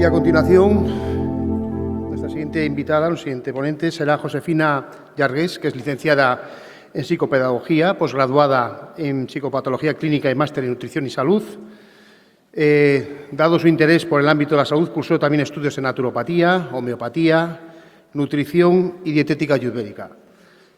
Y a continuación, nuestra siguiente invitada, nuestra siguiente ponente, será Josefina Llargués, que es licenciada en Psicopedagogía, posgraduada en Psicopatología Clínica y máster en Nutrición y Salud. Dado su interés por el ámbito de la salud, cursó también estudios en naturopatía, homeopatía, nutrición y dietética ayurvédica.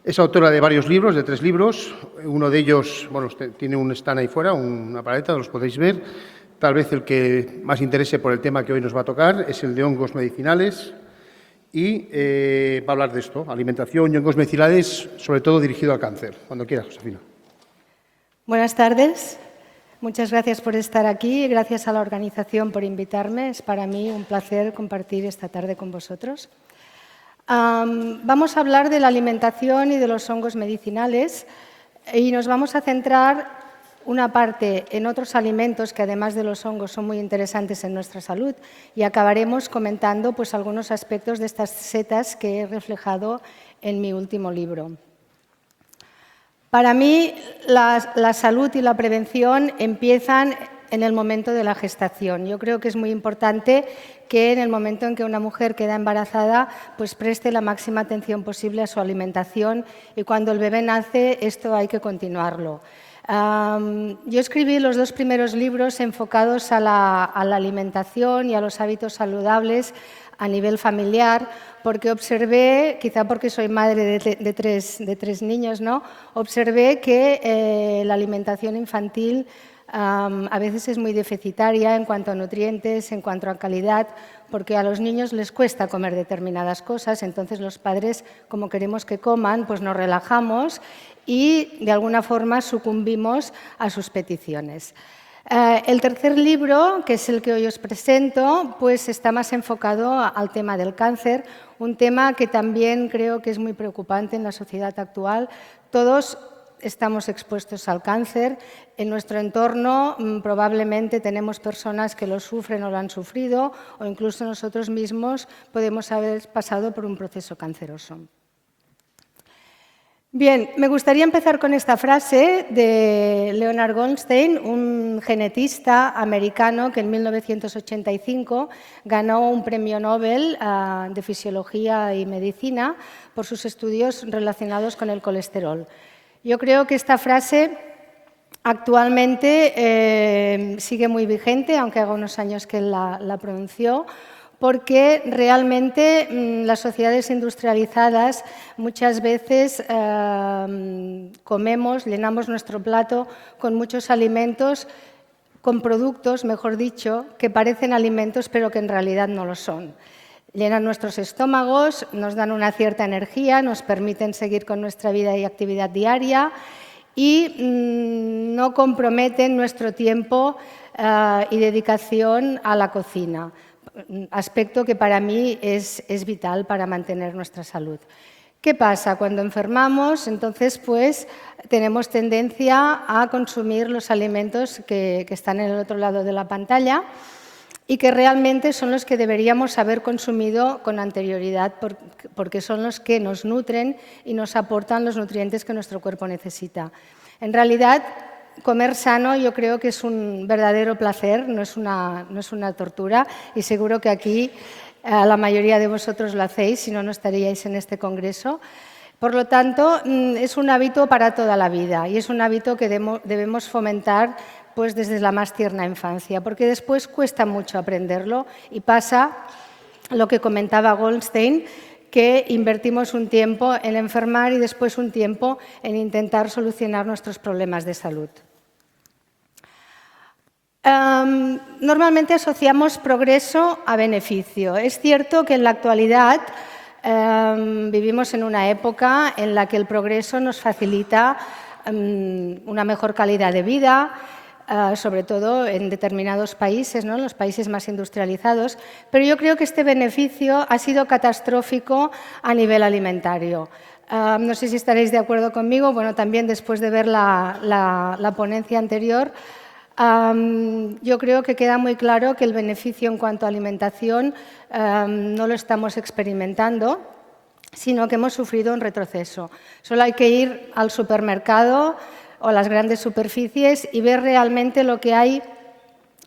Es autora de varios libros, de 3 libros. Uno de ellos, bueno, tiene un stand ahí fuera, una paleta, los podéis ver. Tal vez el que más interese por el tema que hoy nos va a tocar es el de hongos medicinales y va a hablar de esto, alimentación y hongos medicinales, sobre todo dirigido al cáncer. Cuando quieras, Josefina. Buenas tardes. Muchas gracias por estar aquí y gracias a la organización por invitarme. Es para mí un placer compartir esta tarde con vosotros. Vamos a hablar de la alimentación y de los hongos medicinales y nos vamos a centrar una parte en otros alimentos que además de los hongos son muy interesantes en nuestra salud y acabaremos comentando pues, algunos aspectos de estas setas que he reflejado en mi último libro. Para mí, la salud y la prevención empiezan en el momento de la gestación. Yo creo que es muy importante que en el momento en que una mujer queda embarazada, pues preste la máxima atención posible a su alimentación y cuando el bebé nace, esto hay que continuarlo. Yo escribí los 2 primeros libros enfocados a la alimentación y a los hábitos saludables a nivel familiar, porque observé, quizá porque soy madre de tres niños, ¿no? Observé que la alimentación infantil a veces es muy deficitaria en cuanto a nutrientes, en cuanto a calidad, porque a los niños les cuesta comer determinadas cosas, entonces los padres, como queremos que coman, pues nos relajamos y de alguna forma sucumbimos a sus peticiones. El tercer libro, que es el que hoy os presento, pues está más enfocado al tema del cáncer, un tema que también creo que es muy preocupante en la sociedad actual. Todos estamos expuestos al cáncer. En nuestro entorno probablemente tenemos personas que lo sufren o lo han sufrido o incluso nosotros mismos podemos haber pasado por un proceso canceroso. Bien, me gustaría empezar con esta frase de Leonard Goldstein, un genetista americano que en 1985 ganó un premio Nobel de Fisiología y Medicina por sus estudios relacionados con el colesterol. Yo creo que esta frase actualmente sigue muy vigente, aunque haga unos años que él la pronunció, porque realmente las sociedades industrializadas muchas veces comemos, llenamos nuestro plato con muchos alimentos, con productos, mejor dicho, que parecen alimentos pero que en realidad no lo son. Llenan nuestros estómagos, nos dan una cierta energía, nos permiten seguir con nuestra vida y actividad diaria y no comprometen nuestro tiempo y dedicación a la cocina. Aspecto que para mí es vital para mantener nuestra salud. ¿Qué pasa? Cuando enfermamos, entonces pues tenemos tendencia a consumir los alimentos que están en el otro lado de la pantalla y que realmente son los que deberíamos haber consumido con anterioridad porque son los que nos nutren y nos aportan los nutrientes que nuestro cuerpo necesita. En realidad, comer sano yo creo que es un verdadero placer, no es una tortura y seguro que aquí la mayoría de vosotros lo hacéis, si no, no estaríais en este congreso. Por lo tanto, es un hábito para toda la vida y es un hábito que debemos fomentar pues, desde la más tierna infancia, porque después cuesta mucho aprenderlo y pasa lo que comentaba Goldstein, que invertimos un tiempo en enfermar y después un tiempo en intentar solucionar nuestros problemas de salud. Normalmente asociamos progreso a beneficio. Es cierto que en la actualidad vivimos en una época en la que el progreso nos facilita una mejor calidad de vida, sobre todo en determinados países, ¿no? En los países más industrializados, pero yo creo que este beneficio ha sido catastrófico a nivel alimentario. No sé si estaréis de acuerdo conmigo, bueno, también después de ver la ponencia anterior, yo creo que queda muy claro que el beneficio en cuanto a alimentación no lo estamos experimentando, sino que hemos sufrido un retroceso. Solo hay que ir al supermercado o a las grandes superficies y ver realmente lo que hay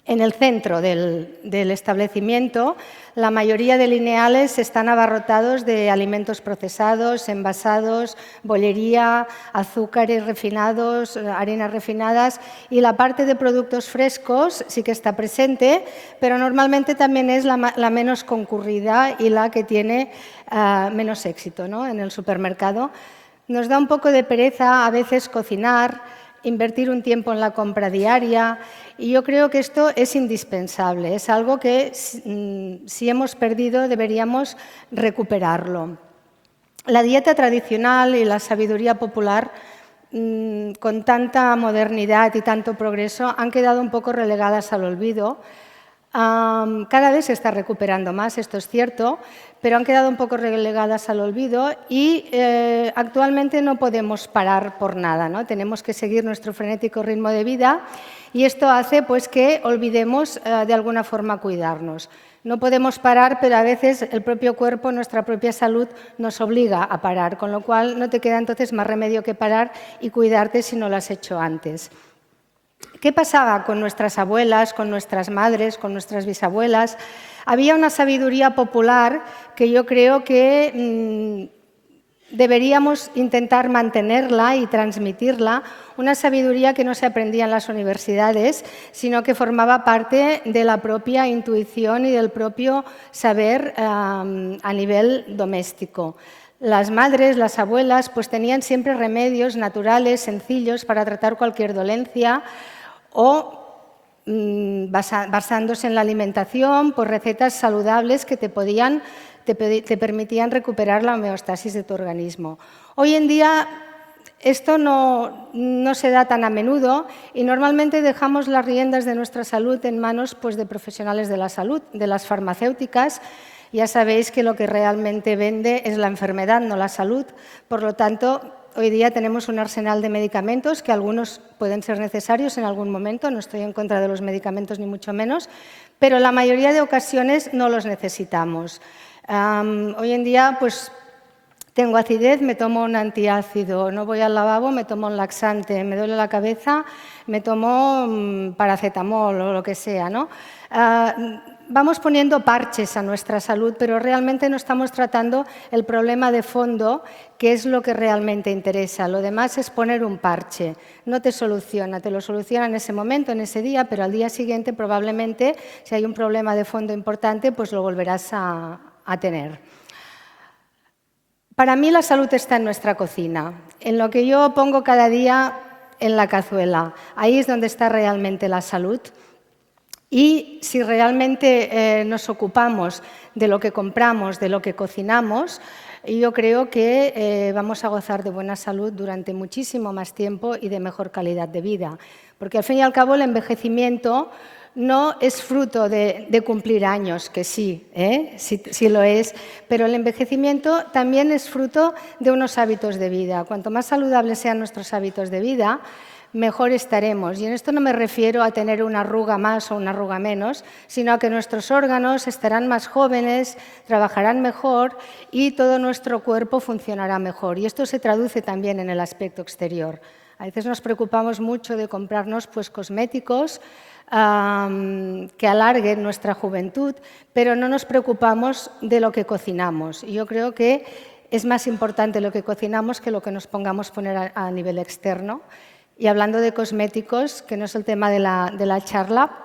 En el centro del establecimiento, la mayoría de lineales están abarrotados de alimentos procesados, envasados, bollería, azúcares refinados, harinas refinadas, y la parte de productos frescos sí que está presente, pero normalmente también es la menos concurrida y la que tiene menos éxito, ¿no?, en el supermercado. Nos da un poco de pereza a veces cocinar, invertir un tiempo en la compra diaria, y yo creo que esto es indispensable, es algo que si hemos perdido deberíamos recuperarlo. La dieta tradicional y la sabiduría popular, con tanta modernidad y tanto progreso, han quedado un poco relegadas al olvido. Cada vez se está recuperando más, esto es cierto, pero han quedado un poco relegadas al olvido y actualmente no podemos parar por nada, ¿no? Tenemos que seguir nuestro frenético ritmo de vida y esto hace pues, que olvidemos de alguna forma cuidarnos. No podemos parar, pero a veces el propio cuerpo, nuestra propia salud, nos obliga a parar, con lo cual no te queda entonces más remedio que parar y cuidarte si no lo has hecho antes. ¿Qué pasaba con nuestras abuelas, con nuestras madres, con nuestras bisabuelas? Había una sabiduría popular que yo creo que deberíamos intentar mantenerla y transmitirla, una sabiduría que no se aprendía en las universidades, sino que formaba parte de la propia intuición y del propio saber a nivel doméstico. Las madres, las abuelas, pues tenían siempre remedios naturales, sencillos, para tratar cualquier dolencia o basándose en la alimentación, pues recetas saludables que te permitían recuperar la homeostasis de tu organismo. Hoy en día esto no se da tan a menudo y normalmente dejamos las riendas de nuestra salud en manos pues, de profesionales de la salud, de las farmacéuticas. Ya sabéis que lo que realmente vende es la enfermedad, no la salud. Por lo tanto, hoy día tenemos un arsenal de medicamentos que algunos pueden ser necesarios en algún momento, no estoy en contra de los medicamentos ni mucho menos, pero en la mayoría de ocasiones no los necesitamos. Hoy en día, pues, tengo acidez, me tomo un antiácido, no voy al lavabo, me tomo un laxante, me duele la cabeza, me tomo paracetamol o lo que sea, ¿no? Vamos poniendo parches a nuestra salud, pero realmente no estamos tratando el problema de fondo, que es lo que realmente interesa. Lo demás es poner un parche. No te soluciona, te lo soluciona en ese momento, en ese día, pero al día siguiente probablemente, si hay un problema de fondo importante, pues lo volverás a tener. Para mí la salud está en nuestra cocina, en lo que yo pongo cada día en la cazuela. Ahí es donde está realmente la salud. Y si realmente nos ocupamos de lo que compramos, de lo que cocinamos, yo creo que vamos a gozar de buena salud durante muchísimo más tiempo y de mejor calidad de vida. Porque al fin y al cabo el envejecimiento no es fruto de cumplir años, que sí, sí lo es, pero el envejecimiento también es fruto de unos hábitos de vida. Cuanto más saludables sean nuestros hábitos de vida, mejor estaremos. Y en esto no me refiero a tener una arruga más o una arruga menos, sino a que nuestros órganos estarán más jóvenes, trabajarán mejor y todo nuestro cuerpo funcionará mejor. Y esto se traduce también en el aspecto exterior. A veces nos preocupamos mucho de comprarnos pues, cosméticos que alarguen nuestra juventud, pero no nos preocupamos de lo que cocinamos. Y yo creo que es más importante lo que cocinamos que lo que nos pongamos poner a nivel externo. Y hablando de cosméticos, que no es el tema de la charla,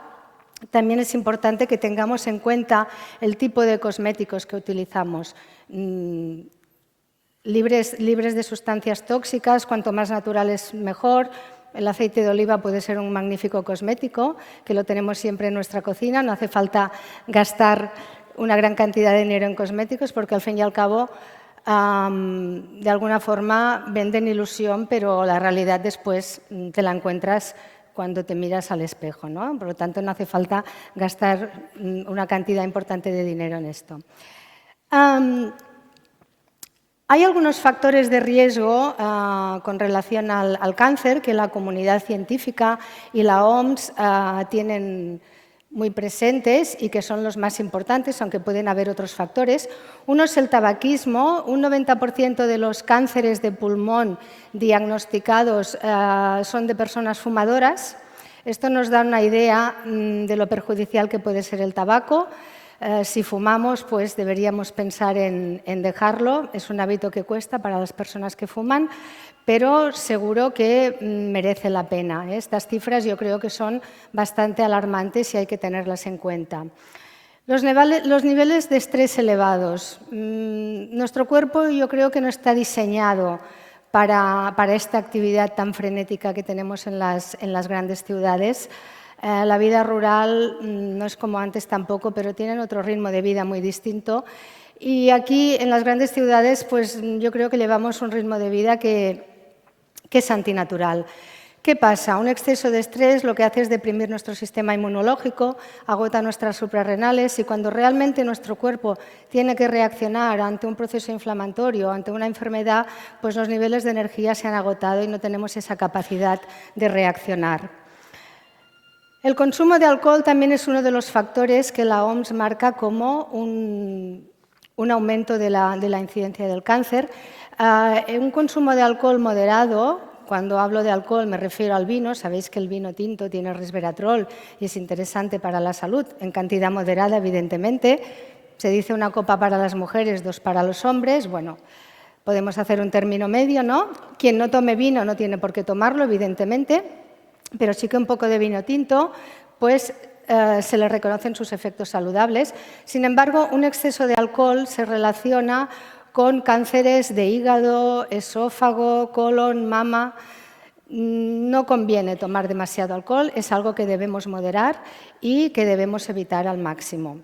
también es importante que tengamos en cuenta el tipo de cosméticos que utilizamos. Libres de sustancias tóxicas, cuanto más naturales mejor. El aceite de oliva puede ser un magnífico cosmético, que lo tenemos siempre en nuestra cocina. No hace falta gastar una gran cantidad de dinero en cosméticos, porque al fin y al cabo de alguna forma venden ilusión, pero la realidad después te la encuentras cuando te miras al espejo, ¿no? Por lo tanto, no hace falta gastar una cantidad importante de dinero en esto. Hay algunos factores de riesgo con relación al cáncer que la comunidad científica y la OMS tienen muy presentes y que son los más importantes, aunque pueden haber otros factores. Uno es el tabaquismo. Un 90% de los cánceres de pulmón diagnosticados son de personas fumadoras. Esto nos da una idea de lo perjudicial que puede ser el tabaco. Si fumamos, pues deberíamos pensar en dejarlo. Es un hábito que cuesta para las personas que fuman, pero seguro que merece la pena. Estas cifras yo creo que son bastante alarmantes y hay que tenerlas en cuenta. Los niveles de estrés elevados. Nuestro cuerpo yo creo que no está diseñado para esta actividad tan frenética que tenemos en las grandes ciudades. La vida rural no es como antes tampoco, pero tienen otro ritmo de vida muy distinto. Y aquí, en las grandes ciudades, pues yo creo que llevamos un ritmo de vida que es antinatural. ¿Qué pasa? Un exceso de estrés lo que hace es deprimir nuestro sistema inmunológico, agota nuestras suprarrenales y cuando realmente nuestro cuerpo tiene que reaccionar ante un proceso inflamatorio, ante una enfermedad, pues los niveles de energía se han agotado y no tenemos esa capacidad de reaccionar. El consumo de alcohol también es uno de los factores que la OMS marca como un aumento de la incidencia del cáncer. Un consumo de alcohol moderado, cuando hablo de alcohol me refiero al vino, sabéis que el vino tinto tiene resveratrol y es interesante para la salud, en cantidad moderada evidentemente. Se dice una copa para las mujeres, 2 para los hombres, bueno, podemos hacer un término medio, ¿no? Quien no tome vino no tiene por qué tomarlo, evidentemente, pero sí que un poco de vino tinto, pues se le reconocen sus efectos saludables. Sin embargo, un exceso de alcohol se relaciona con cánceres de hígado, esófago, colon, mama. No conviene tomar demasiado alcohol, es algo que debemos moderar y que debemos evitar al máximo.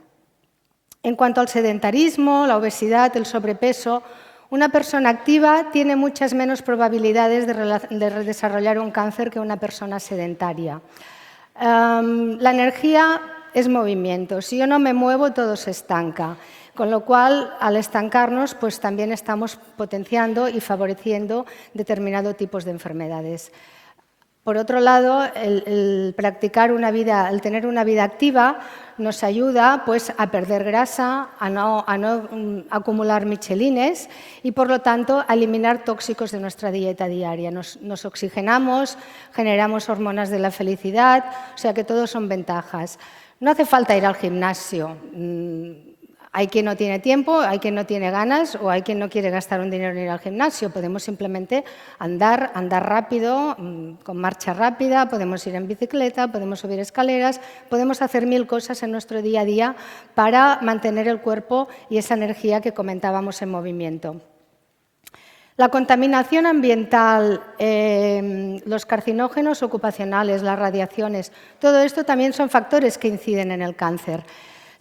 En cuanto al sedentarismo, la obesidad, el sobrepeso, una persona activa tiene muchas menos probabilidades de desarrollar un cáncer que una persona sedentaria. La energía es movimiento. Si yo no me muevo, todo se estanca. Con lo cual, al estancarnos, pues también estamos potenciando y favoreciendo determinados tipos de enfermedades. Por otro lado, el tener una vida activa nos ayuda pues, a perder grasa, a no acumular michelines y, por lo tanto, a eliminar tóxicos de nuestra dieta diaria. Nos oxigenamos, generamos hormonas de la felicidad, o sea que todos son ventajas. No hace falta ir al gimnasio. Hay quien no tiene tiempo, hay quien no tiene ganas o hay quien no quiere gastar un dinero en ir al gimnasio. Podemos simplemente andar rápido, con marcha rápida, podemos ir en bicicleta, podemos subir escaleras, podemos hacer 1000 cosas en nuestro día a día para mantener el cuerpo y esa energía que comentábamos en movimiento. La contaminación ambiental, los carcinógenos ocupacionales, las radiaciones, todo esto también son factores que inciden en el cáncer.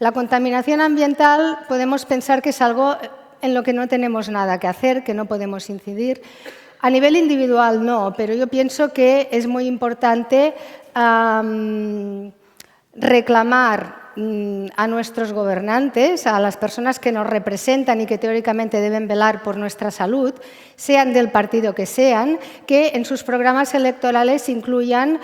La contaminación ambiental podemos pensar que es algo en lo que no tenemos nada que hacer, que no podemos incidir. A nivel individual no, pero yo pienso que es muy importante reclamar a nuestros gobernantes, a las personas que nos representan y que teóricamente deben velar por nuestra salud, sean del partido que sean, que en sus programas electorales incluyan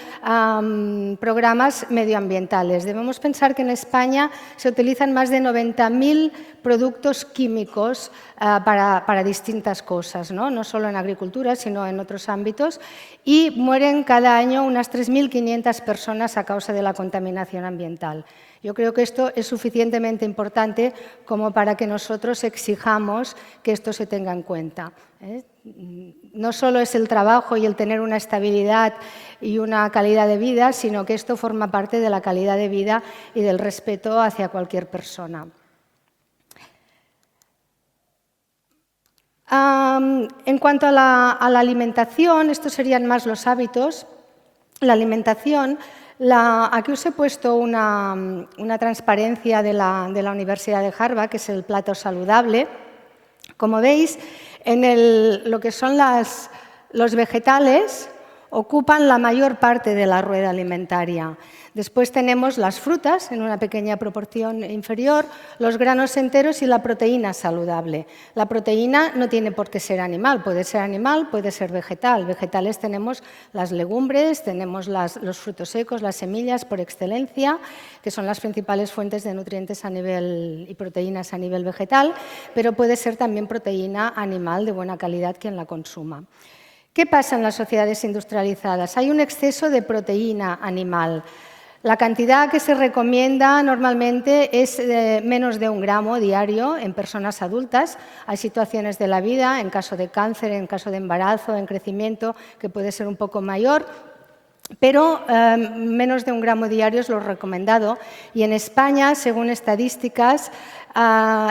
programas medioambientales. Debemos pensar que en España se utilizan más de 90.000 productos químicos para distintas cosas, no solo en agricultura, sino en otros ámbitos, y mueren cada año unas 3.500 personas a causa de la contaminación ambiental. Yo creo que esto es suficientemente importante como para que nosotros exijamos que esto se tenga en cuenta. No solo es el trabajo y el tener una estabilidad y una calidad de vida, sino que esto forma parte de la calidad de vida y del respeto hacia cualquier persona. En cuanto a la alimentación, estos serían más los hábitos. La alimentación, aquí os he puesto una transparencia de la Universidad de Harvard, que es el plato saludable. Como veis, lo que son los vegetales ocupan la mayor parte de la rueda alimentaria. Después tenemos las frutas, en una pequeña proporción inferior, los granos enteros y la proteína saludable. La proteína no tiene por qué ser animal, puede ser vegetal. Vegetales tenemos las legumbres, tenemos los frutos secos, las semillas por excelencia, que son las principales fuentes de nutrientes y proteínas a nivel vegetal, pero puede ser también proteína animal de buena calidad quien la consuma. ¿Qué pasa en las sociedades industrializadas? Hay un exceso de proteína animal. La cantidad que se recomienda normalmente es menos de 1 gramo diario en personas adultas. Hay situaciones de la vida, en caso de cáncer, en caso de embarazo, en crecimiento, que puede ser un poco mayor, pero menos de 1 gramo diario es lo recomendado. Y en España, según estadísticas,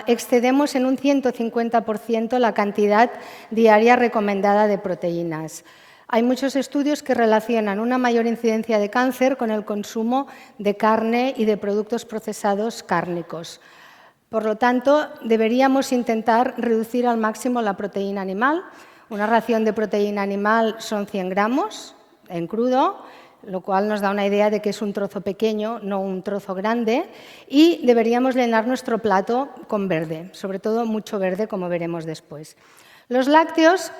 excedemos en un 150% la cantidad diaria recomendada de proteínas. Hay muchos estudios que relacionan una mayor incidencia de cáncer con el consumo de carne y de productos procesados cárnicos. Por lo tanto, deberíamos intentar reducir al máximo la proteína animal. Una ración de proteína animal son 100 gramos en crudo, lo cual nos da una idea de que es un trozo pequeño, no un trozo grande, y deberíamos llenar nuestro plato con verde, sobre todo mucho verde, como veremos después. Los lácteos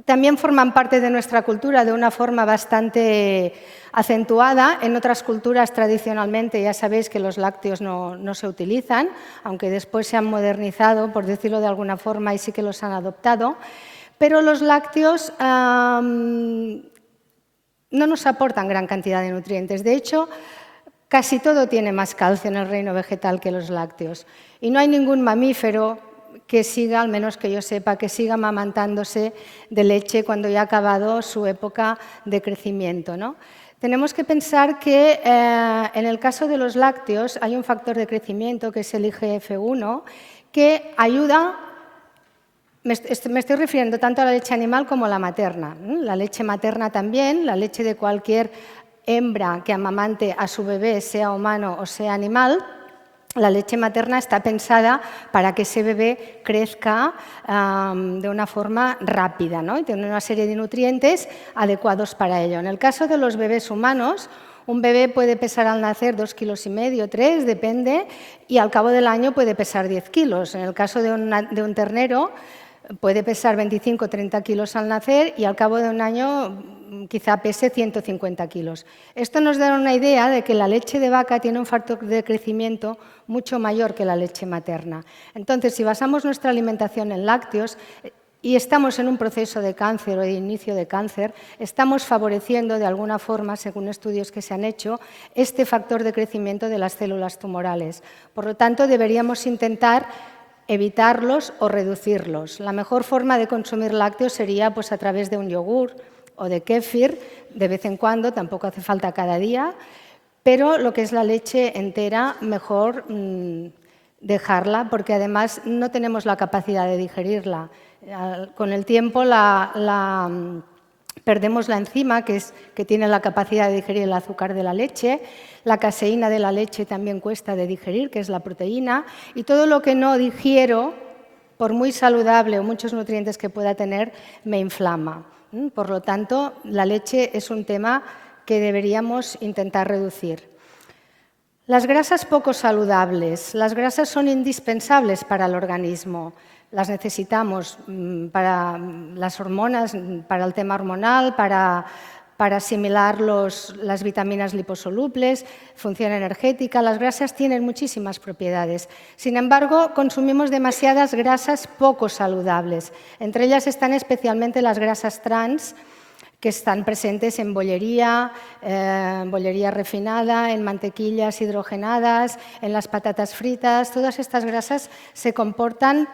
también forman parte de nuestra cultura de una forma bastante acentuada. En otras culturas, tradicionalmente, ya sabéis que los lácteos no se utilizan, aunque después se han modernizado, por decirlo de alguna forma, y sí que los han adoptado. Pero los lácteos no nos aportan gran cantidad de nutrientes. De hecho, casi todo tiene más calcio en el reino vegetal que los lácteos. Y no hay ningún mamífero que siga, al menos que yo sepa, que siga amamantándose de leche cuando ya ha acabado su época de crecimiento, ¿no? Tenemos que pensar que en el caso de los lácteos hay un factor de crecimiento que es el IGF-1 que ayuda, me estoy refiriendo tanto a la leche animal como a la materna. La leche materna también, la leche de cualquier hembra que amamante a su bebé, sea humano o sea animal. La leche materna está pensada para que ese bebé crezca de una forma rápida, ¿no? Y tiene una serie de nutrientes adecuados para ello. En el caso de los bebés humanos, un bebé puede pesar al nacer 2,5 kilos, 3, depende, y al cabo del año puede pesar 10 kilos. En el caso de un ternero, puede pesar 25 o 30 kilos al nacer y al cabo de un año quizá pese 150 kilos. Esto nos da una idea de que la leche de vaca tiene un factor de crecimiento mucho mayor que la leche materna. Entonces, si basamos nuestra alimentación en lácteos y estamos en un proceso de cáncer o de inicio de cáncer, estamos favoreciendo de alguna forma, según estudios que se han hecho, este factor de crecimiento de las células tumorales. Por lo tanto, deberíamos intentar evitarlos o reducirlos. La mejor forma de consumir lácteos sería pues, a través de un yogur o de kéfir, de vez en cuando, tampoco hace falta cada día, pero lo que es la leche entera, mejor dejarla, porque además no tenemos la capacidad de digerirla. Con el tiempo perdemos la enzima, que tiene la capacidad de digerir el azúcar de la leche. La caseína de la leche también cuesta de digerir, que es la proteína. Y todo lo que no digiero, por muy saludable o muchos nutrientes que pueda tener, me inflama. Por lo tanto, la leche es un tema que deberíamos intentar reducir. Las grasas poco saludables. Las grasas son indispensables para el organismo. Las necesitamos para las hormonas, para el tema hormonal, para asimilar las vitaminas liposolubles, función energética. Las grasas tienen muchísimas propiedades. Sin embargo, consumimos demasiadas grasas poco saludables. Entre ellas están especialmente las grasas trans, que están presentes en bollería refinada, en mantequillas hidrogenadas, en las patatas fritas. Todas estas grasas se comportan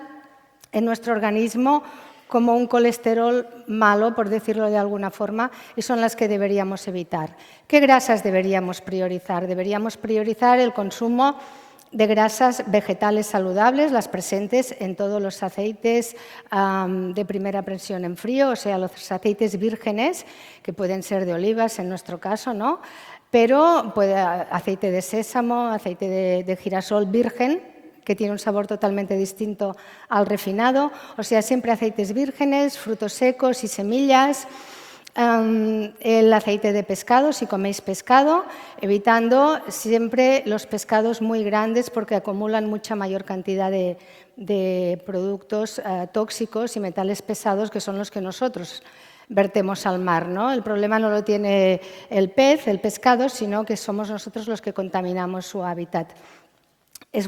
en nuestro organismo como un colesterol malo, por decirlo de alguna forma, y son las que deberíamos evitar. ¿Qué grasas deberíamos priorizar? Deberíamos priorizar el consumo de grasas vegetales saludables, las presentes en todos los aceites de primera presión en frío, o sea, los aceites vírgenes, que pueden ser de olivas en nuestro caso, ¿no? Pero aceite de sésamo, aceite de girasol virgen, que tiene un sabor totalmente distinto al refinado, o sea, siempre aceites vírgenes, frutos secos y semillas. El aceite de pescado, si coméis pescado, evitando siempre los pescados muy grandes porque acumulan mucha mayor cantidad de productos tóxicos y metales pesados que son los que nosotros vertemos al mar, ¿no? El problema no lo tiene el pescado, sino que somos nosotros los que contaminamos su hábitat. es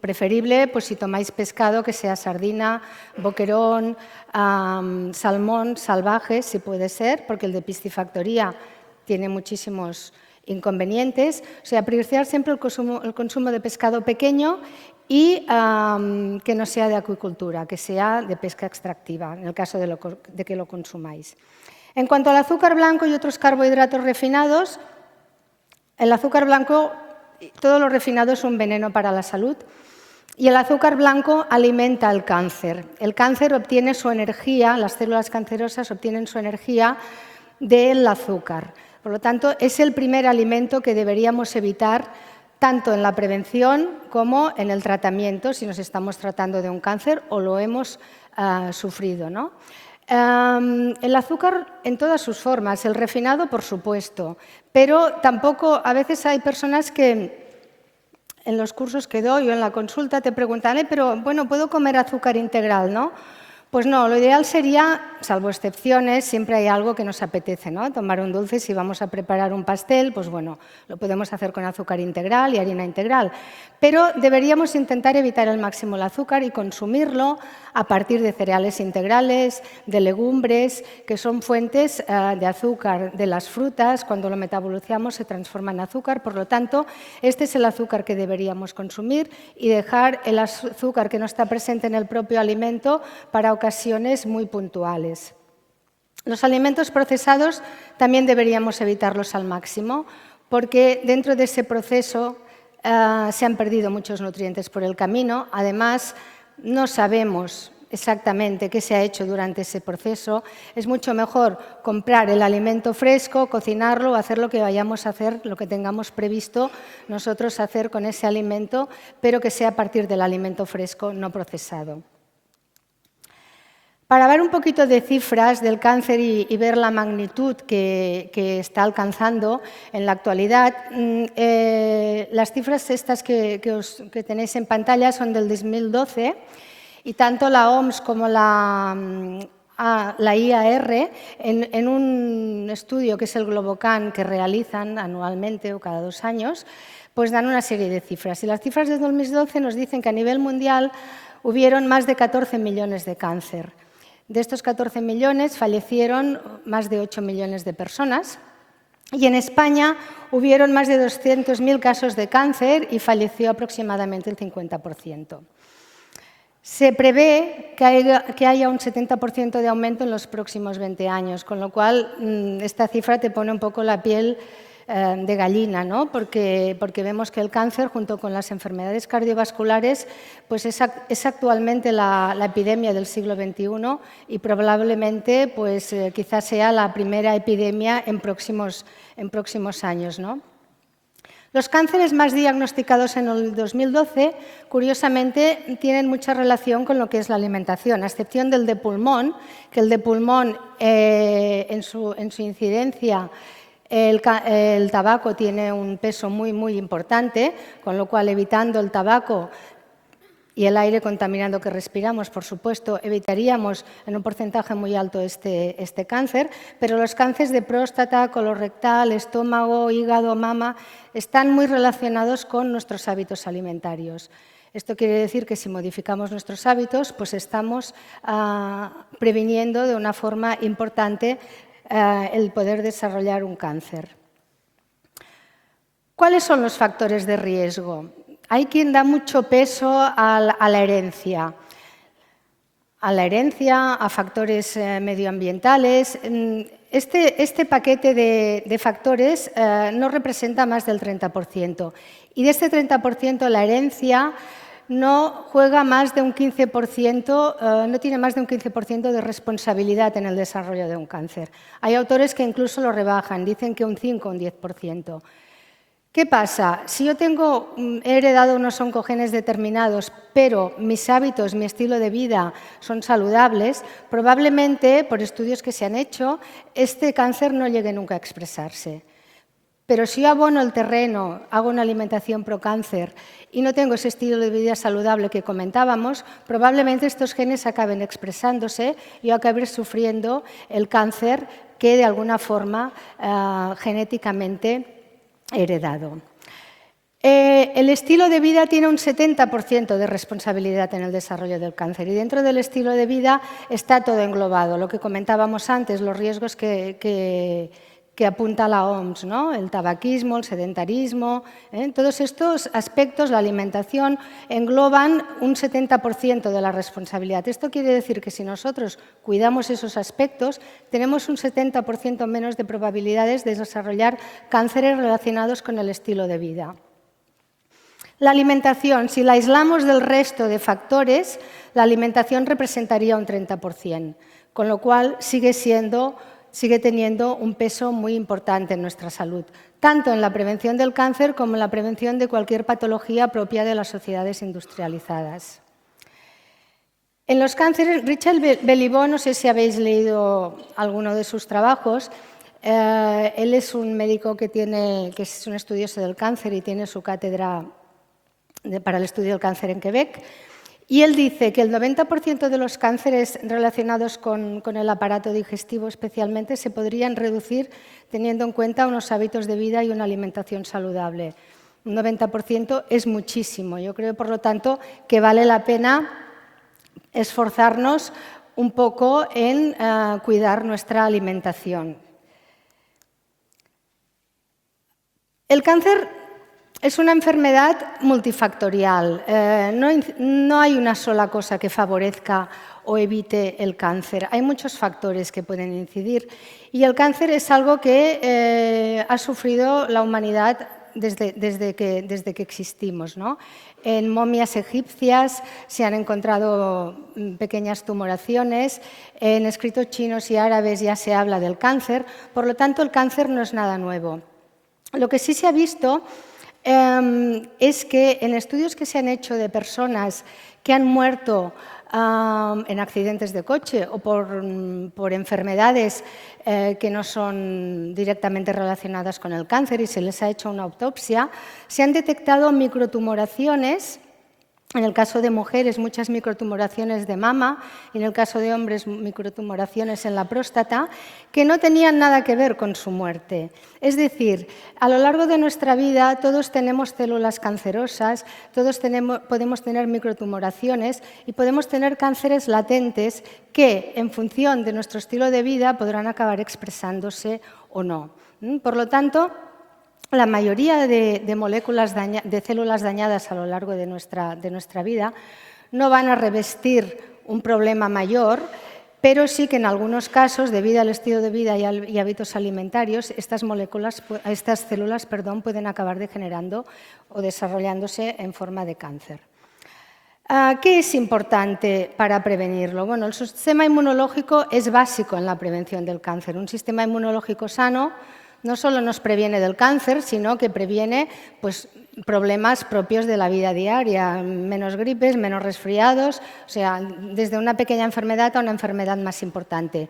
preferible, pues si tomáis pescado, que sea sardina, boquerón, salmón salvaje, si puede ser, porque el de piscifactoría tiene muchísimos inconvenientes. O sea, priorizar siempre el consumo de pescado pequeño y que no sea de acuicultura, que sea de pesca extractiva, en el caso de que lo consumáis. En cuanto al azúcar blanco y otros carbohidratos refinados, el azúcar blanco, todo lo refinado es un veneno para la salud y el azúcar blanco alimenta el cáncer. El cáncer obtiene su energía, las células cancerosas obtienen su energía del azúcar. Por lo tanto, es el primer alimento que deberíamos evitar tanto en la prevención como en el tratamiento, si nos estamos tratando de un cáncer o lo hemos sufrido, ¿no? El azúcar en todas sus formas, el refinado, por supuesto, pero tampoco, a veces hay personas que en los cursos que doy o en la consulta te preguntan, pero bueno, ¿puedo comer azúcar integral, no? Pues no, lo ideal sería, salvo excepciones, siempre hay algo que nos apetece, ¿no? Tomar un dulce, si vamos a preparar un pastel, pues bueno, lo podemos hacer con azúcar integral y harina integral. Pero deberíamos intentar evitar al máximo el azúcar y consumirlo a partir de cereales integrales, de legumbres, que son fuentes de azúcar de las frutas. Cuando lo metabolizamos se transforma en azúcar, por lo tanto, este es el azúcar que deberíamos consumir y dejar el azúcar que no está presente en el propio alimento para ocasiones muy puntuales. Los alimentos procesados también deberíamos evitarlos al máximo, porque dentro de ese proceso se han perdido muchos nutrientes por el camino. Además, no sabemos exactamente qué se ha hecho durante ese proceso. Es mucho mejor comprar el alimento fresco, cocinarlo, hacer lo que vayamos a hacer, lo que tengamos previsto nosotros hacer con ese alimento, pero que sea a partir del alimento fresco, no procesado. Para ver un poquito de cifras del cáncer y ver la magnitud que está alcanzando en la actualidad, las cifras estas que tenéis en pantalla son del 2012 y tanto la OMS como la IAR, en un estudio que es el Globocan que realizan anualmente o cada 2 años, pues dan una serie de cifras. Y las cifras de 2012 nos dicen que a nivel mundial hubieron más de 14 millones de cáncer. De estos 14 millones fallecieron más de 8 millones de personas y en España hubieron más de 200.000 casos de cáncer y falleció aproximadamente el 50%. Se prevé que haya un 70% de aumento en los próximos 20 años, con lo cual esta cifra te pone un poco la piel de gallina, ¿no? Porque vemos que el cáncer, junto con las enfermedades cardiovasculares, pues es actualmente la epidemia del siglo XXI y probablemente pues, quizás sea la primera epidemia en próximos años, ¿no? Los cánceres más diagnosticados en el 2012, curiosamente, tienen mucha relación con lo que es la alimentación, a excepción del de pulmón, que el de pulmón en su incidencia el tabaco tiene un peso muy, muy importante, con lo cual evitando el tabaco y el aire contaminado que respiramos, por supuesto, evitaríamos en un porcentaje muy alto este cáncer, pero los cánceres de próstata, colorectal, estómago, hígado, mama, están muy relacionados con nuestros hábitos alimentarios. Esto quiere decir que si modificamos nuestros hábitos, pues estamos previniendo de una forma importante el poder desarrollar un cáncer. ¿Cuáles son los factores de riesgo? Hay quien da mucho peso a la herencia. A factores medioambientales. Este paquete de factores no representa más del 30%. Y de este 30%, la herencia no juega más de un 15%, no tiene más de un 15% de responsabilidad en el desarrollo de un cáncer. Hay autores que incluso lo rebajan, dicen que un 5 o un 10%. ¿Qué pasa? Si yo he heredado unos oncogenes determinados, pero mis hábitos, mi estilo de vida son saludables, probablemente, por estudios que se han hecho, este cáncer no llegue nunca a expresarse. Pero si yo abono el terreno, hago una alimentación pro cáncer y no tengo ese estilo de vida saludable que comentábamos, probablemente estos genes acaben expresándose y yo acabe sufriendo el cáncer que de alguna forma genéticamente heredado. El estilo de vida tiene un 70% de responsabilidad en el desarrollo del cáncer y dentro del estilo de vida está todo englobado, lo que comentábamos antes, los riesgos que apunta la OMS, ¿no? El tabaquismo, el sedentarismo, todos estos aspectos, la alimentación, engloban un 70% de la responsabilidad. Esto quiere decir que si nosotros cuidamos esos aspectos, tenemos un 70% menos de probabilidades de desarrollar cánceres relacionados con el estilo de vida. La alimentación, si la aislamos del resto de factores, la alimentación representaría un 30%, con lo cual sigue teniendo un peso muy importante en nuestra salud, tanto en la prevención del cáncer como en la prevención de cualquier patología propia de las sociedades industrializadas. En los cánceres, Richard Beliveau, no sé si habéis leído alguno de sus trabajos, él es un médico que es un estudioso del cáncer y tiene su cátedra para el estudio del cáncer en Quebec, y él dice que el 90% de los cánceres relacionados con el aparato digestivo especialmente se podrían reducir teniendo en cuenta unos hábitos de vida y una alimentación saludable. Un 90% es muchísimo. Yo creo, por lo tanto, que vale la pena esforzarnos un poco en cuidar nuestra alimentación. El cáncer es una enfermedad multifactorial. No hay una sola cosa que favorezca o evite el cáncer. Hay muchos factores que pueden incidir. Y el cáncer es algo que ha sufrido la humanidad desde que existimos, ¿no? En momias egipcias se han encontrado pequeñas tumoraciones. En escritos chinos y árabes ya se habla del cáncer. Por lo tanto, el cáncer no es nada nuevo. Lo que sí se ha visto es que en estudios que se han hecho de personas que han muerto en accidentes de coche o por enfermedades que no son directamente relacionadas con el cáncer y se les ha hecho una autopsia, se han detectado microtumoraciones. En el caso de mujeres, muchas microtumoraciones de mama, y en el caso de hombres, microtumoraciones en la próstata, que no tenían nada que ver con su muerte. Es decir, a lo largo de nuestra vida todos tenemos células cancerosas, todos podemos tener microtumoraciones y podemos tener cánceres latentes que, en función de nuestro estilo de vida, podrán acabar expresándose o no. Por lo tanto, la mayoría de moléculas de células dañadas a lo largo de nuestra vida no van a revestir un problema mayor, pero sí que en algunos casos, debido al estilo de vida y hábitos alimentarios, estas células pueden acabar degenerando o desarrollándose en forma de cáncer. ¿Qué es importante para prevenirlo? Bueno, el sistema inmunológico es básico en la prevención del cáncer. Un sistema inmunológico sano no solo nos previene del cáncer, sino que previene problemas propios de la vida diaria, menos gripes, menos resfriados, o sea, desde una pequeña enfermedad a una enfermedad más importante.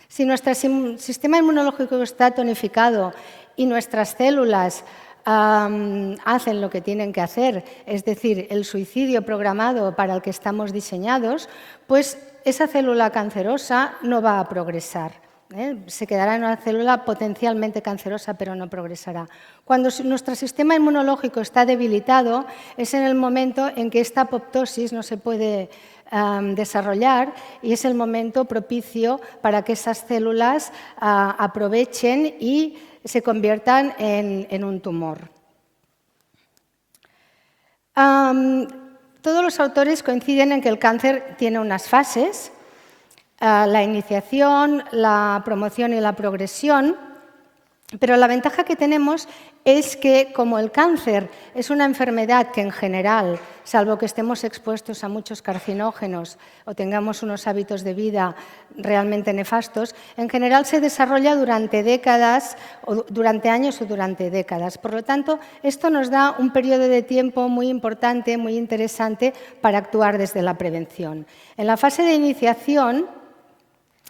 Si nuestro sistema inmunológico está tonificado y nuestras células hacen lo que tienen que hacer, es decir, el suicidio programado para el que estamos diseñados, pues esa célula cancerosa no va a progresar. Se quedará en una célula potencialmente cancerosa, pero no progresará. Cuando nuestro sistema inmunológico está debilitado, es en el momento en que esta apoptosis no se puede desarrollar y es el momento propicio para que esas células aprovechen y se conviertan en un tumor. Todos los autores coinciden en que el cáncer tiene unas fases: la iniciación, la promoción y la progresión, pero la ventaja que tenemos es que, como el cáncer es una enfermedad que en general, salvo que estemos expuestos a muchos carcinógenos o tengamos unos hábitos de vida realmente nefastos, en general se desarrolla durante décadas, o durante años o durante décadas. Por lo tanto, esto nos da un periodo de tiempo muy importante, muy interesante para actuar desde la prevención. En la fase de iniciación,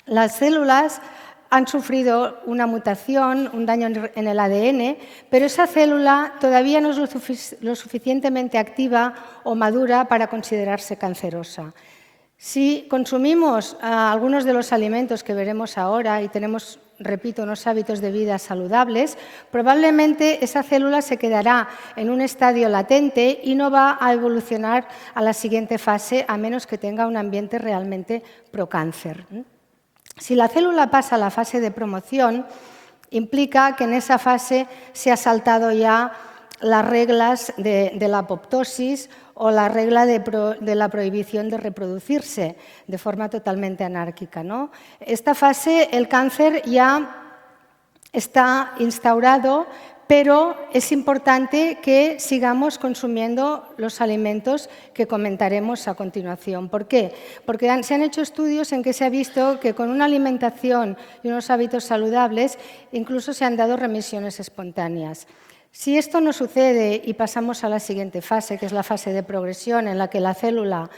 las células han sufrido una mutación, un daño en el ADN, pero esa célula todavía no es lo suficientemente activa o madura para considerarse cancerosa. Si consumimos algunos de los alimentos que veremos ahora y tenemos, repito, unos hábitos de vida saludables, probablemente esa célula se quedará en un estadio latente y no va a evolucionar a la siguiente fase, a menos que tenga un ambiente realmente procáncer. Si la célula pasa a la fase de promoción, implica que en esa fase se ha saltado ya las reglas de la apoptosis o la regla de la prohibición de reproducirse de forma totalmente anárquica, ¿no? Esta fase, el cáncer ya está instaurado, pero es importante que sigamos consumiendo los alimentos que comentaremos a continuación. ¿Por qué? Porque se han hecho estudios en que se ha visto que con una alimentación y unos hábitos saludables incluso se han dado remisiones espontáneas. Si esto no sucede y pasamos a la siguiente fase, que es la fase de progresión, en la que la célula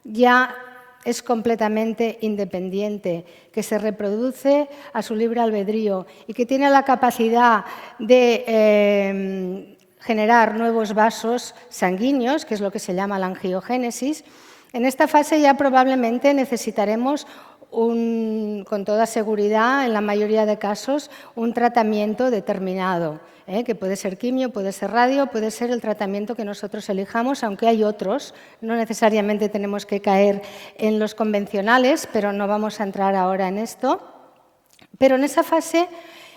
ya es completamente independiente, que se reproduce a su libre albedrío y que tiene la capacidad de generar nuevos vasos sanguíneos, que es lo que se llama la angiogénesis, en esta fase ya probablemente necesitaremos con toda seguridad, en la mayoría de casos, un tratamiento determinado, que puede ser quimio, puede ser radio, puede ser el tratamiento que nosotros elijamos, aunque hay otros. No necesariamente tenemos que caer en los convencionales, pero no vamos a entrar ahora en esto. Pero en esa fase,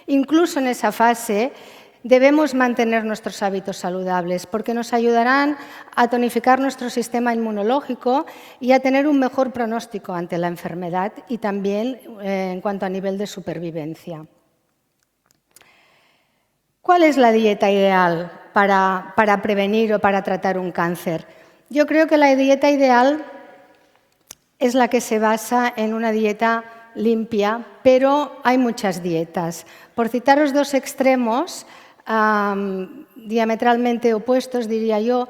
incluso en esa fase, debemos mantener nuestros hábitos saludables porque nos ayudarán a tonificar nuestro sistema inmunológico y a tener un mejor pronóstico ante la enfermedad y también en cuanto a nivel de supervivencia. ¿Cuál es la dieta ideal para prevenir o para tratar un cáncer? Yo creo que la dieta ideal es la que se basa en una dieta limpia, pero hay muchas dietas. Por citaros dos extremos diametralmente opuestos, diría yo,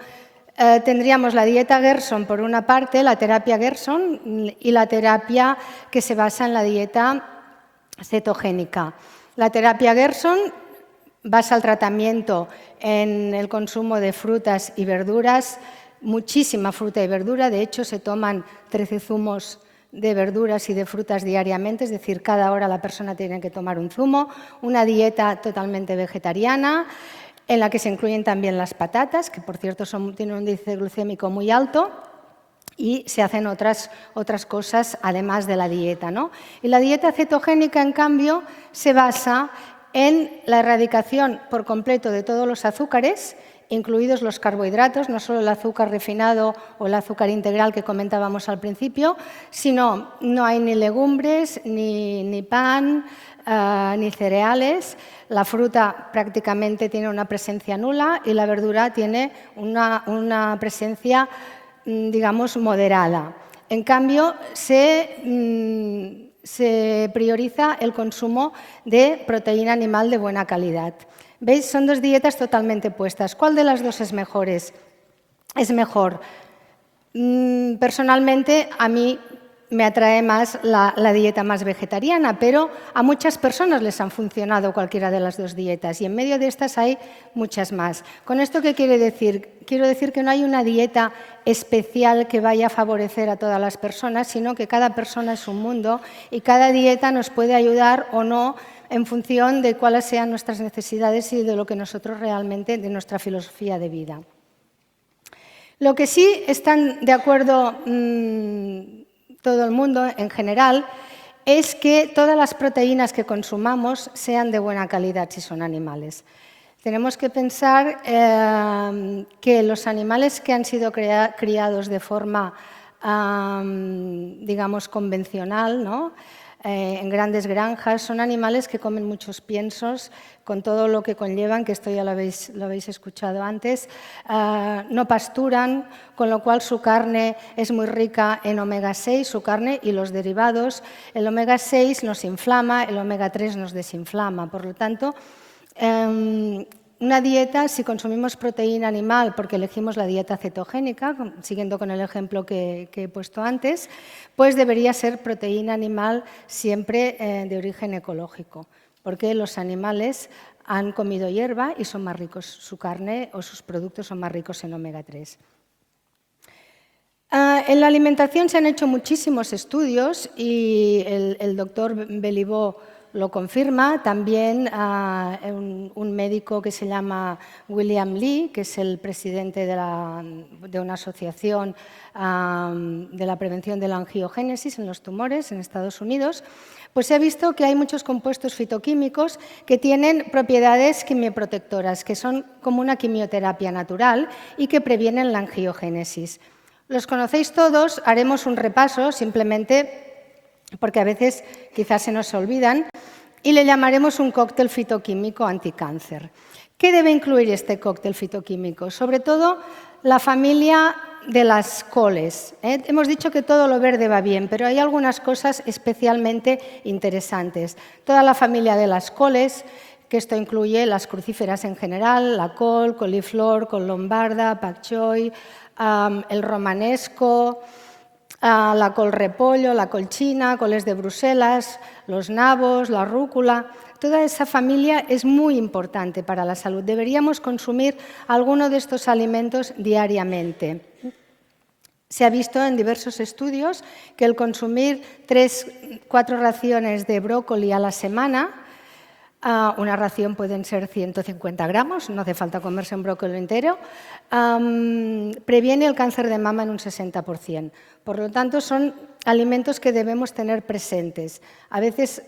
tendríamos la dieta Gerson por una parte, la terapia Gerson, y la terapia que se basa en la dieta cetogénica. La terapia Gerson basa el tratamiento en el consumo de frutas y verduras, muchísima fruta y verdura, de hecho se toman 13 zumos de verduras y de frutas diariamente, es decir, cada hora la persona tiene que tomar un zumo, una dieta totalmente vegetariana, en la que se incluyen también las patatas, que por cierto tienen un índice glucémico muy alto, y se hacen otras cosas además de la dieta, ¿no? Y la dieta cetogénica, en cambio, se basa en la erradicación por completo de todos los azúcares, incluidos los carbohidratos, no solo el azúcar refinado o el azúcar integral que comentábamos al principio, sino no hay ni legumbres, ni pan, ni cereales. La fruta prácticamente tiene una presencia nula y la verdura tiene una presencia, digamos, moderada. En cambio, se prioriza el consumo de proteína animal de buena calidad. ¿Veis? Son dos dietas totalmente opuestas. ¿Cuál de las dos es mejor? Es mejor. Personalmente, a mí me atrae más la dieta más vegetariana, pero a muchas personas les han funcionado cualquiera de las dos dietas y en medio de estas hay muchas más. ¿Con esto qué quiere decir? Quiero decir que no hay una dieta especial que vaya a favorecer a todas las personas, sino que cada persona es un mundo y cada dieta nos puede ayudar o no en función de cuáles sean nuestras necesidades y de lo que nosotros realmente, de nuestra filosofía de vida. Lo que sí están de acuerdo todo el mundo en general es que todas las proteínas que consumamos sean de buena calidad si son animales. Tenemos que pensar que los animales que han sido criados de forma, digamos, convencional, ¿no? En grandes granjas, son animales que comen muchos piensos, con todo lo que conllevan, que esto ya lo habéis escuchado antes, no pasturan, con lo cual su carne es muy rica en omega 6, su carne y los derivados. El omega 6 nos inflama, el omega 3 nos desinflama, por lo tanto, una dieta, si consumimos proteína animal porque elegimos la dieta cetogénica, siguiendo con el ejemplo que he puesto antes, pues debería ser proteína animal siempre de origen ecológico, porque los animales han comido hierba y son más ricos, su carne o sus productos son más ricos en omega 3. En la alimentación se han hecho muchísimos estudios y el doctor Belibó lo confirma. También un médico que se llama William Lee, que es el presidente de una asociación de la prevención de la angiogénesis en los tumores en Estados Unidos, pues se ha visto que hay muchos compuestos fitoquímicos que tienen propiedades quimioprotectoras, que son como una quimioterapia natural y que previenen la angiogénesis. Los conocéis todos, haremos un repaso simplemente porque a veces quizás se nos olvidan y le llamaremos un cóctel fitoquímico anticáncer. ¿Qué debe incluir este cóctel fitoquímico? Sobre todo la familia de las coles. Hemos dicho que todo lo verde va bien, pero hay algunas cosas especialmente interesantes. Toda la familia de las coles, que esto incluye las crucíferas en general, la col, coliflor, col lombarda, pak choi, el romanesco, la col repollo, la col china, coles de Bruselas, los nabos, la rúcula. Toda esa familia es muy importante para la salud. Deberíamos consumir alguno de estos alimentos diariamente. Se ha visto en diversos estudios que el consumir 3-4 raciones de brócoli a la semana, una ración pueden ser 150 gramos, no hace falta comerse un brócoli entero, previene el cáncer de mama en un 60%. Por lo tanto, son alimentos que debemos tener presentes. A veces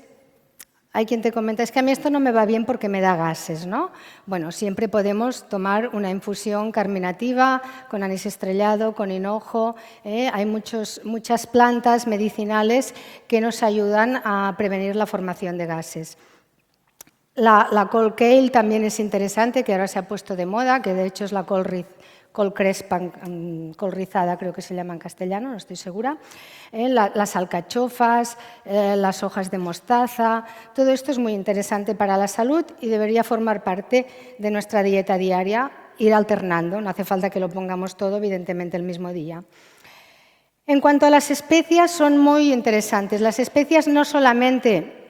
hay quien te comenta, es que a mí esto no me va bien porque me da gases, ¿no? Bueno, siempre podemos tomar una infusión carminativa con anís estrellado, con hinojo. Hay muchas plantas medicinales que nos ayudan a prevenir la formación de gases. La col kale también es interesante, que ahora se ha puesto de moda, que de hecho es la col crespa, col rizada, creo que se llama en castellano, no estoy segura. Las alcachofas, las hojas de mostaza, todo esto es muy interesante para la salud y debería formar parte de nuestra dieta diaria, ir alternando, no hace falta que lo pongamos todo, evidentemente, el mismo día. En cuanto a las especias, son muy interesantes. Las especias no solamente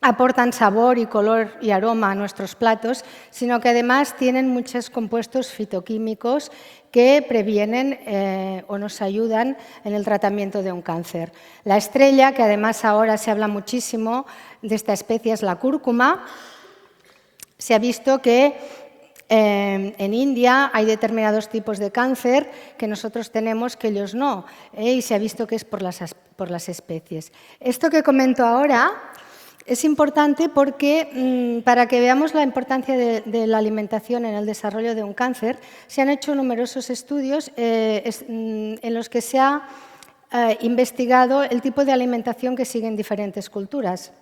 aportan sabor y color y aroma a nuestros platos, sino que además tienen muchos compuestos fitoquímicos que previenen o nos ayudan en el tratamiento de un cáncer. La estrella, que además ahora se habla muchísimo de esta especie, es la cúrcuma. Se ha visto que en India hay determinados tipos de cáncer que nosotros tenemos que ellos no, y se ha visto que es por las especies. Esto que comento ahora es importante porque, para que veamos la importancia de la alimentación en el desarrollo de un cáncer, se han hecho numerosos estudios en los que se ha investigado el tipo de alimentación que siguen diferentes culturas.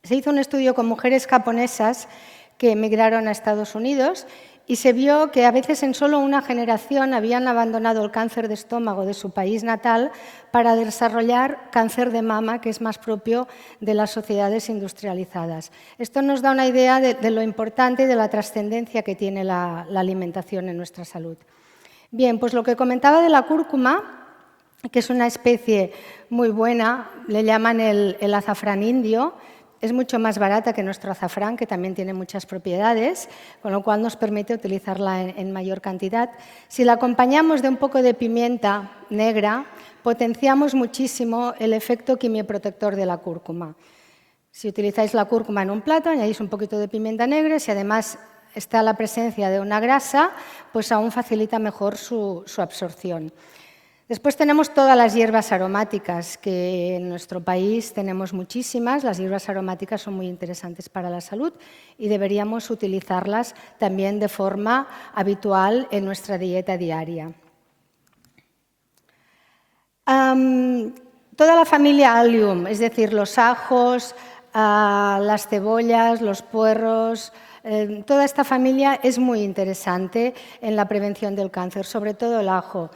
Se hizo un estudio con mujeres japonesas que emigraron a Estados Unidos y se vio que a veces en solo una generación habían abandonado el cáncer de estómago de su país natal para desarrollar cáncer de mama, que es más propio de las sociedades industrializadas. Esto nos da una idea de lo importante y de la trascendencia que tiene la alimentación en nuestra salud. Bien, pues lo que comentaba de la cúrcuma, que es una especie muy buena, le llaman el azafrán indio. Es mucho más barata que nuestro azafrán, que también tiene muchas propiedades, con lo cual nos permite utilizarla en mayor cantidad. Si la acompañamos de un poco de pimienta negra, potenciamos muchísimo el efecto quimioprotector de la cúrcuma. Si utilizáis la cúrcuma en un plato, añadís un poquito de pimienta negra, si además está la presencia de una grasa, pues aún facilita mejor su absorción. Después tenemos todas las hierbas aromáticas, que en nuestro país tenemos muchísimas. Las hierbas aromáticas son muy interesantes para la salud y deberíamos utilizarlas también de forma habitual en nuestra dieta diaria. Toda la familia Allium, es decir, los ajos, las cebollas, los puerros, toda esta familia es muy interesante en la prevención del cáncer, sobre todo el ajo.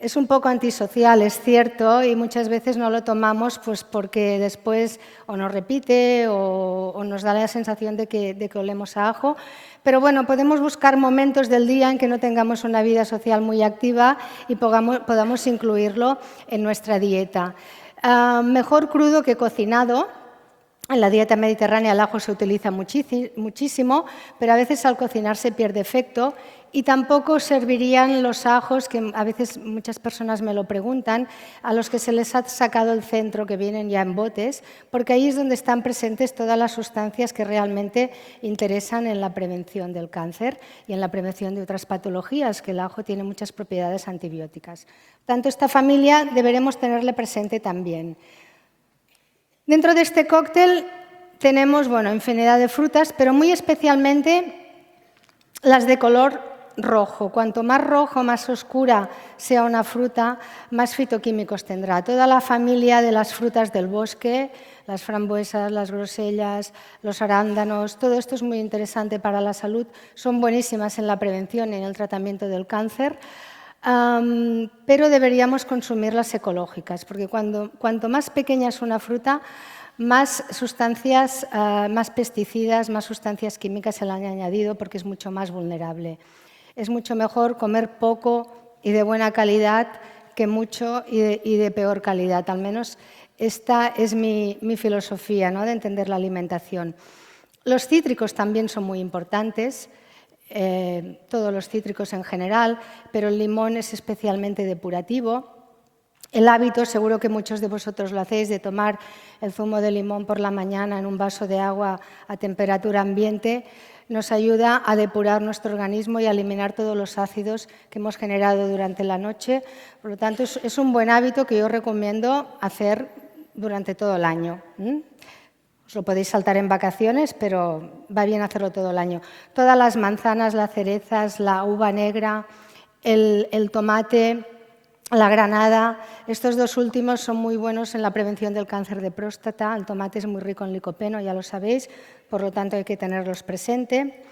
Es un poco antisocial, es cierto, y muchas veces no lo tomamos pues porque después o nos repite o nos da la sensación de que olemos a ajo. Pero bueno, podemos buscar momentos del día en que no tengamos una vida social muy activa y podamos incluirlo en nuestra dieta. Mejor crudo que cocinado. En la dieta mediterránea el ajo se utiliza muchísimo, pero a veces al cocinar se pierde efecto y tampoco servirían los ajos, que a veces muchas personas me lo preguntan, a los que se les ha sacado el centro, que vienen ya en botes, porque ahí es donde están presentes todas las sustancias que realmente interesan en la prevención del cáncer y en la prevención de otras patologías, que el ajo tiene muchas propiedades antibióticas. Tanto esta familia deberemos tenerle presente también. Dentro de este cóctel tenemos infinidad de frutas, pero muy especialmente las de color rojo. Cuanto más rojo, más oscura sea una fruta, más fitoquímicos tendrá. Toda la familia de las frutas del bosque, las frambuesas, las grosellas, los arándanos, todo esto es muy interesante para la salud, son buenísimas en la prevención y en el tratamiento del cáncer. Pero deberíamos consumirlas ecológicas, porque cuanto más pequeña es una fruta, más sustancias, más pesticidas, más sustancias químicas se le han añadido, porque es mucho más vulnerable. Es mucho mejor comer poco y de buena calidad que mucho y de peor calidad. Al menos esta es mi filosofía, ¿no?, de entender la alimentación. Los cítricos también son muy importantes. Todos los cítricos en general, pero el limón es especialmente depurativo. El hábito, seguro que muchos de vosotros lo hacéis, de tomar el zumo de limón por la mañana en un vaso de agua a temperatura ambiente, nos ayuda a depurar nuestro organismo y a eliminar todos los ácidos que hemos generado durante la noche. Por lo tanto, es un buen hábito que yo recomiendo hacer durante todo el año. Os lo podéis saltar en vacaciones, pero va bien hacerlo todo el año. Todas las manzanas, las cerezas, la uva negra, el tomate, la granada, estos dos últimos son muy buenos en la prevención del cáncer de próstata. El tomate es muy rico en licopeno, ya lo sabéis, por lo tanto hay que tenerlos presente.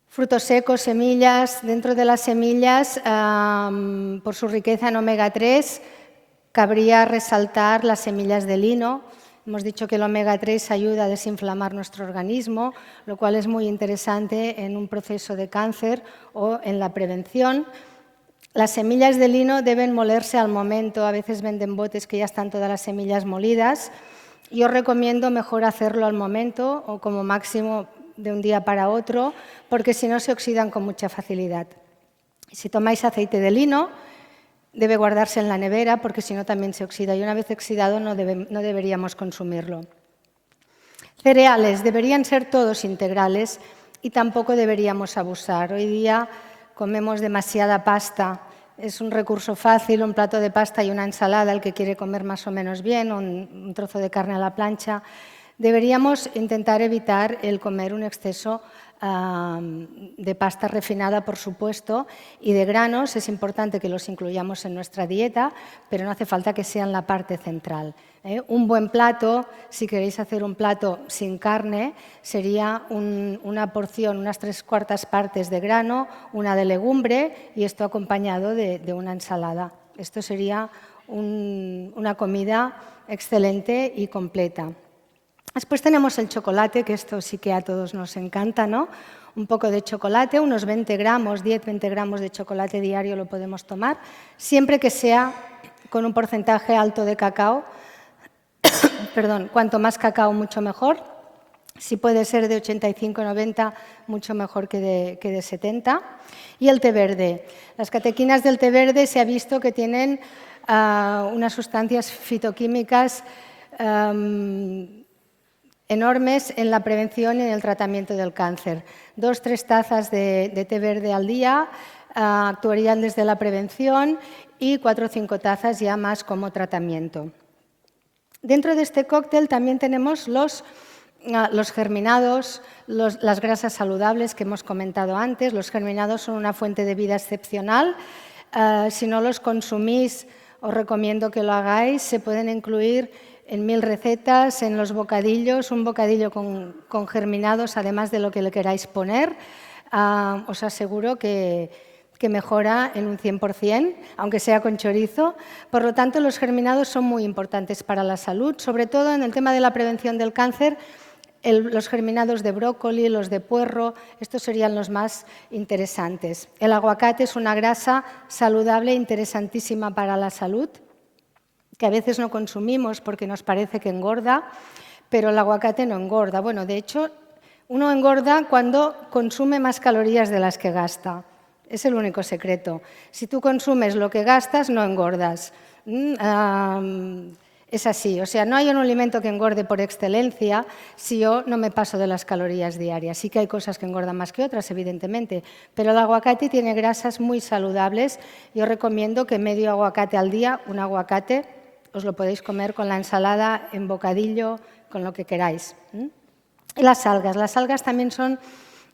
Frutos secos, semillas. Dentro de las semillas, por su riqueza en omega 3, cabría resaltar las semillas de lino. Hemos dicho que el omega 3 ayuda a desinflamar nuestro organismo, lo cual es muy interesante en un proceso de cáncer o en la prevención. Las semillas de lino deben molerse al momento. A veces venden botes que ya están todas las semillas molidas. Yo recomiendo mejor hacerlo al momento o como máximo de un día para otro, porque si no se oxidan con mucha facilidad. Si tomáis aceite de lino, debe guardarse en la nevera, porque si no también se oxida, y una vez oxidado no deberíamos consumirlo. Cereales deberían ser todos integrales y tampoco deberíamos abusar. Hoy día comemos demasiada pasta. Es un recurso fácil, un plato de pasta y una ensalada, el que quiere comer más o menos bien, o un trozo de carne a la plancha. Deberíamos intentar evitar el comer un exceso de pasta refinada, por supuesto, y de granos. Es importante que los incluyamos en nuestra dieta, pero no hace falta que sean la parte central. Un buen plato, si queréis hacer un plato sin carne, sería una porción, unas 3/4 partes de grano, una de legumbre y esto acompañado de una ensalada. Esto sería una comida excelente y completa. Después tenemos el chocolate, que esto sí que a todos nos encanta, ¿no? Un poco de chocolate, unos 20 gramos, 10-20 gramos de chocolate diario lo podemos tomar, siempre que sea con un porcentaje alto de cacao. Perdón, cuanto más cacao, mucho mejor. Si puede ser de 85-90, mucho mejor que de 70. Y el té verde. Las catequinas del té verde se ha visto que tienen unas sustancias fitoquímicas enormes en la prevención y en el tratamiento del cáncer. 2-3 tazas de té verde al día actuarían desde la prevención y 4 o 5 tazas ya más como tratamiento. Dentro de este cóctel también tenemos los germinados, las grasas saludables que hemos comentado antes. Los germinados son una fuente de vida excepcional. Si no los consumís, os recomiendo que lo hagáis. Se pueden incluir en 1000 recetas, en los bocadillos, un bocadillo con germinados, además de lo que le queráis poner. Os aseguro que mejora en un 100%, aunque sea con chorizo. Por lo tanto, los germinados son muy importantes para la salud, sobre todo en el tema de la prevención del cáncer. Los germinados de brócoli, los de puerro, estos serían los más interesantes. El aguacate es una grasa saludable e interesantísima para la salud, que a veces no consumimos porque nos parece que engorda, pero el aguacate no engorda. Bueno, de hecho, uno engorda cuando consume más calorías de las que gasta. Es el único secreto. Si tú consumes lo que gastas, no engordas. Es así, o sea, no hay un alimento que engorde por excelencia si yo no me paso de las calorías diarias. Sí que hay cosas que engordan más que otras, evidentemente, pero el aguacate tiene grasas muy saludables. Yo recomiendo que medio aguacate al día, un aguacate, os lo podéis comer con la ensalada, en bocadillo, con lo que queráis. Y las algas también son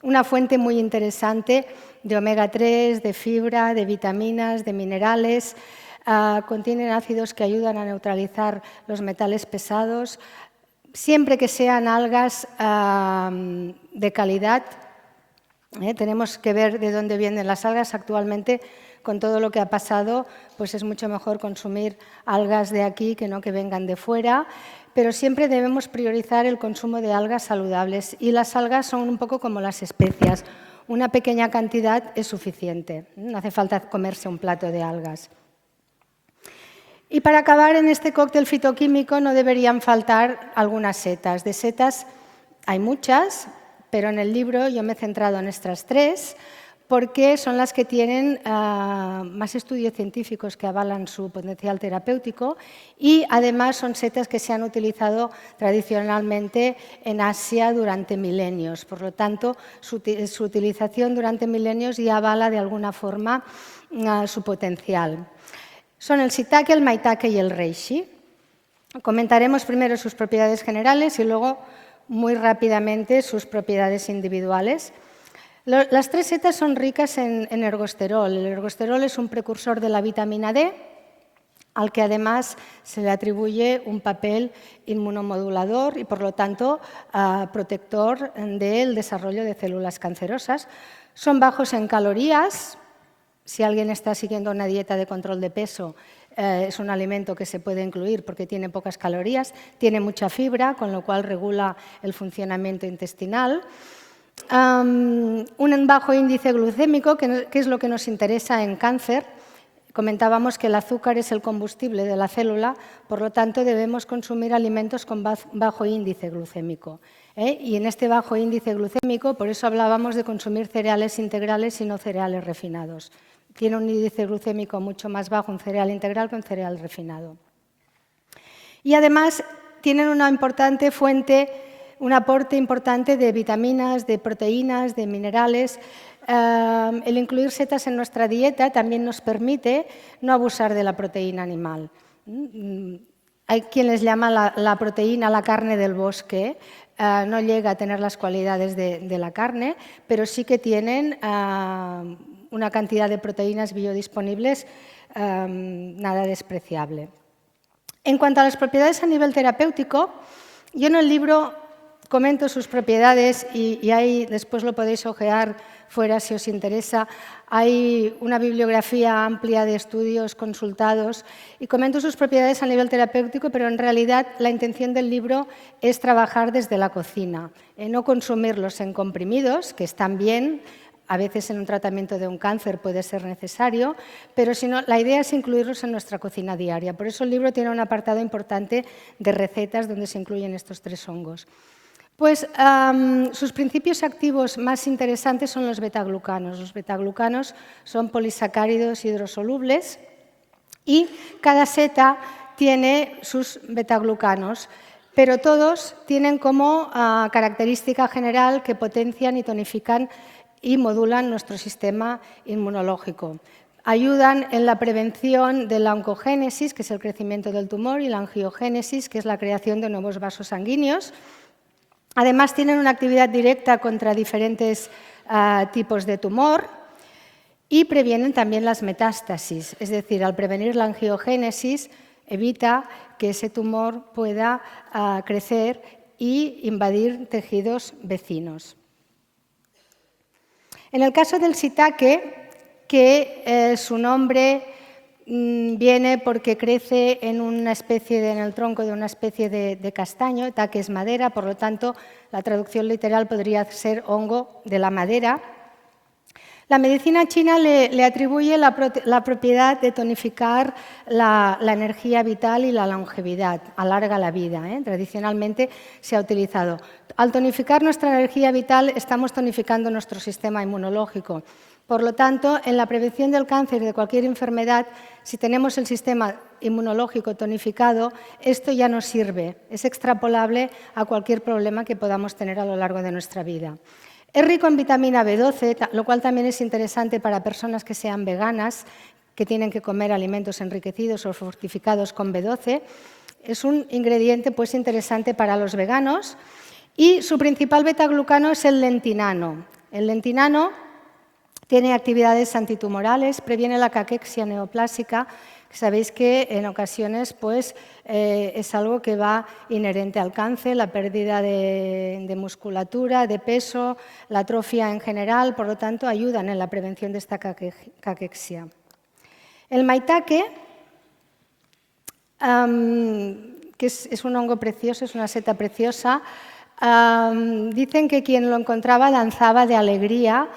una fuente muy interesante de omega 3, de fibra, de vitaminas, de minerales. Contienen ácidos que ayudan a neutralizar los metales pesados. Siempre que sean algas de calidad, tenemos que ver de dónde vienen las algas. Actualmente, con todo lo que ha pasado, pues es mucho mejor consumir algas de aquí que no que vengan de fuera, pero siempre debemos priorizar el consumo de algas saludables. Y las algas son un poco como las especias. Una pequeña cantidad es suficiente, no hace falta comerse un plato de algas. Y para acabar en este cóctel fitoquímico no deberían faltar algunas setas. De setas hay muchas, pero en el libro yo me he centrado en estas 3 porque son las que tienen más estudios científicos que avalan su potencial terapéutico y además son setas que se han utilizado tradicionalmente en Asia durante milenios. Por lo tanto, su utilización durante milenios ya avala de alguna forma su potencial. Son el shiitake, el maitake y el reishi. Comentaremos primero sus propiedades generales y luego, muy rápidamente, sus propiedades individuales. Las 3 setas son ricas en ergosterol. El ergosterol es un precursor de la vitamina D, al que además se le atribuye un papel inmunomodulador y, por lo tanto, protector del desarrollo de células cancerosas. Son bajos en calorías. Si alguien está siguiendo una dieta de control de peso, es un alimento que se puede incluir porque tiene pocas calorías, tiene mucha fibra, con lo cual regula el funcionamiento intestinal. Un bajo índice glucémico, que es lo que nos interesa en cáncer. Comentábamos que el azúcar es el combustible de la célula, por lo tanto debemos consumir alimentos con bajo índice glucémico. Y en este bajo índice glucémico, por eso hablábamos de consumir cereales integrales y no cereales refinados. Tiene un índice glucémico mucho más bajo un cereal integral que un cereal refinado. Y además tienen una importante fuente, un aporte importante de vitaminas, de proteínas, de minerales. El incluir setas en nuestra dieta también nos permite no abusar de la proteína animal. Hay quien les llama la proteína la carne del bosque. No llega a tener las cualidades de la carne, pero sí que tienen una cantidad de proteínas biodisponibles nada despreciable. En cuanto a las propiedades a nivel terapéutico, yo en el libro comento sus propiedades y ahí después lo podéis ojear fuera si os interesa. Hay una bibliografía amplia de estudios consultados y comento sus propiedades a nivel terapéutico, pero en realidad la intención del libro es trabajar desde la cocina, no consumirlos en comprimidos, que están bien. A veces en un tratamiento de un cáncer puede ser necesario, pero si no, la idea es incluirlos en nuestra cocina diaria. Por eso el libro tiene un apartado importante de recetas donde se incluyen estos 3 hongos. Pues sus principios activos más interesantes son los betaglucanos. Los betaglucanos son polisacáridos hidrosolubles y cada seta tiene sus betaglucanos, pero todos tienen como característica general que potencian y tonifican y modulan nuestro sistema inmunológico. Ayudan en la prevención de la oncogénesis, que es el crecimiento del tumor, y la angiogénesis, que es la creación de nuevos vasos sanguíneos. Además, tienen una actividad directa contra diferentes tipos de tumor y previenen también las metástasis. Es decir, al prevenir la angiogénesis, evita que ese tumor pueda crecer y invadir tejidos vecinos. En el caso del shiitake, que su nombre viene porque crece en el tronco de una especie de castaño, take es madera, por lo tanto la traducción literal podría ser hongo de la madera. La medicina china le atribuye la propiedad de tonificar la energía vital y la longevidad, alarga la vida. Tradicionalmente se ha utilizado. Al tonificar nuestra energía vital estamos tonificando nuestro sistema inmunológico. Por lo tanto, en la prevención del cáncer y de cualquier enfermedad, si tenemos el sistema inmunológico tonificado, esto ya nos sirve, es extrapolable a cualquier problema que podamos tener a lo largo de nuestra vida. Es rico en vitamina B12, lo cual también es interesante para personas que sean veganas, que tienen que comer alimentos enriquecidos o fortificados con B12. Es un ingrediente pues, interesante para los veganos y su principal betaglucano es el lentinano. El lentinano tiene actividades antitumorales, previene la caquexia neoplásica. Sabéis que en ocasiones pues, es algo que va inherente al cáncer, la pérdida de musculatura, de peso, la atrofia en general, por lo tanto, ayudan en la prevención de esta caquexia. El maitake, que es un hongo precioso, es una seta preciosa, dicen que quien lo encontraba danzaba de alegría,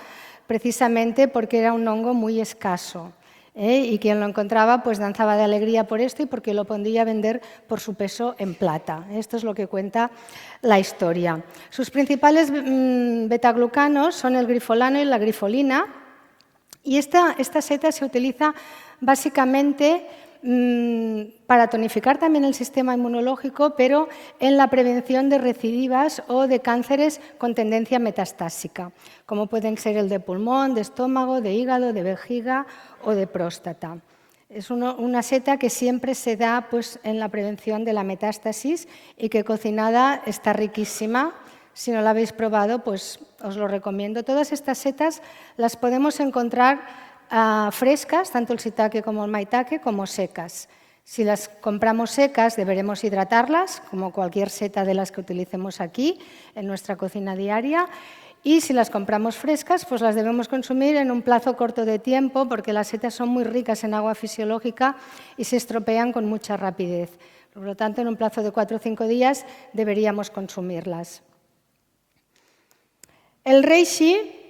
precisamente porque era un hongo muy escaso. Y quien lo encontraba pues danzaba de alegría por esto y porque lo podía vender por su peso en plata. Esto es lo que cuenta la historia. Sus principales betaglucanos son el grifolano y la grifolina. Y esta seta se utiliza básicamente para tonificar también el sistema inmunológico, pero en la prevención de recidivas o de cánceres con tendencia metastásica, como pueden ser el de pulmón, de estómago, de hígado, de vejiga o de próstata. Es una seta que siempre se da pues, en la prevención de la metástasis y que cocinada está riquísima. Si no la habéis probado, pues os lo recomiendo. Todas estas setas las podemos encontrar frescas, tanto el shiitake como el maitake, como secas. Si las compramos secas, deberemos hidratarlas, como cualquier seta de las que utilicemos aquí en nuestra cocina diaria. Y si las compramos frescas, pues las debemos consumir en un plazo corto de tiempo, porque las setas son muy ricas en agua fisiológica y se estropean con mucha rapidez. Por lo tanto, en un plazo de 4 o 5 días deberíamos consumirlas. El reishi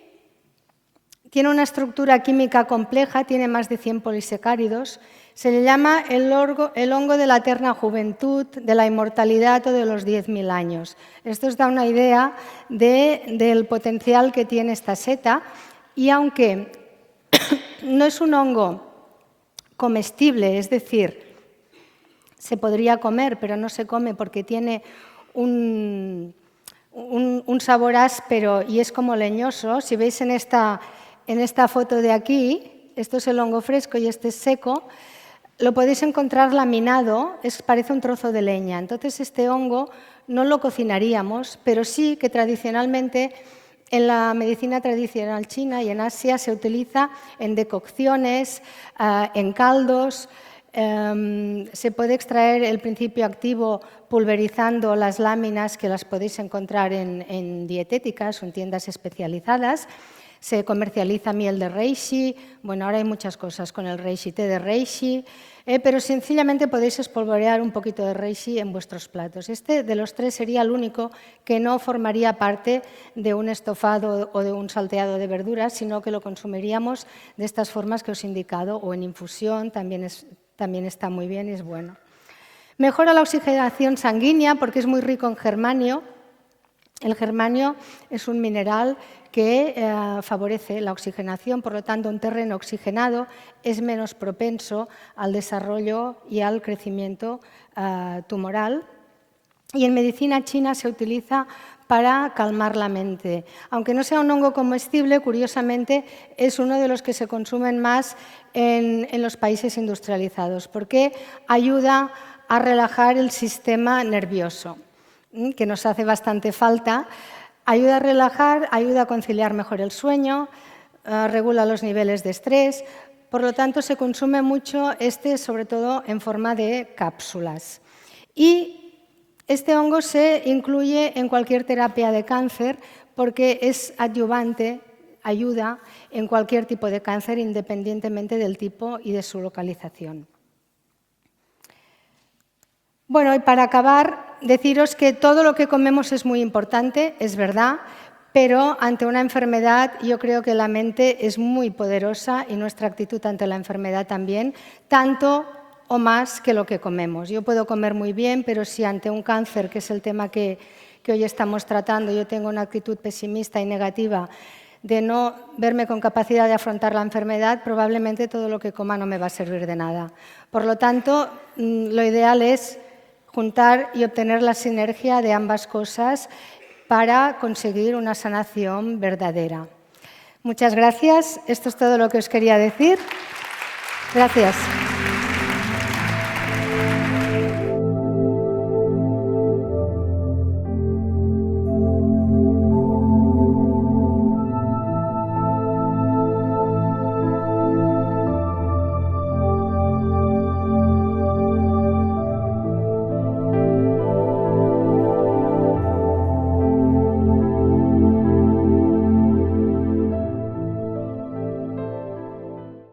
tiene una estructura química compleja, tiene más de 100 polisacáridos. Se le llama el hongo de la eterna juventud, de la inmortalidad o de los 10.000 años. Esto os da una idea del potencial que tiene esta seta. Y aunque no es un hongo comestible, es decir, se podría comer, pero no se come porque tiene un sabor áspero y es como leñoso. Si veis en esta foto de aquí, esto es el hongo fresco y este es seco, lo podéis encontrar laminado, parece un trozo de leña. Entonces este hongo no lo cocinaríamos, pero sí que tradicionalmente en la medicina tradicional china y en Asia se utiliza en decocciones, en caldos. Se puede extraer el principio activo pulverizando las láminas que las podéis encontrar en dietéticas o en tiendas especializadas. Se comercializa miel de reishi, bueno, ahora hay muchas cosas con el reishi, té de reishi, pero sencillamente podéis espolvorear un poquito de reishi en vuestros platos. Este de los tres sería el único que no formaría parte de un estofado o de un salteado de verduras, sino que lo consumiríamos de estas formas que os he indicado, o en infusión, también está muy bien y es bueno. Mejora la oxigenación sanguínea porque es muy rico en germanio. El germanio es un mineral que favorece la oxigenación, por lo tanto, un terreno oxigenado es menos propenso al desarrollo y al crecimiento tumoral. Y en medicina china se utiliza para calmar la mente. Aunque no sea un hongo comestible, curiosamente, es uno de los que se consumen más en los países industrializados, porque ayuda a relajar el sistema nervioso, que nos hace bastante falta. Ayuda a relajar, ayuda a conciliar mejor el sueño, regula los niveles de estrés. Por lo tanto, se consume mucho sobre todo en forma de cápsulas. Y este hongo se incluye en cualquier terapia de cáncer porque es adyuvante, ayuda en cualquier tipo de cáncer independientemente del tipo y de su localización. Bueno, y para acabar, deciros que todo lo que comemos es muy importante, es verdad, pero ante una enfermedad yo creo que la mente es muy poderosa y nuestra actitud ante la enfermedad también, tanto o más que lo que comemos. Yo puedo comer muy bien, pero si ante un cáncer, que es el tema que hoy estamos tratando, yo tengo una actitud pesimista y negativa de no verme con capacidad de afrontar la enfermedad, probablemente todo lo que coma no me va a servir de nada. Por lo tanto, lo ideal es juntar y obtener la sinergia de ambas cosas para conseguir una sanación verdadera. Muchas gracias. Esto es todo lo que os quería decir. Gracias.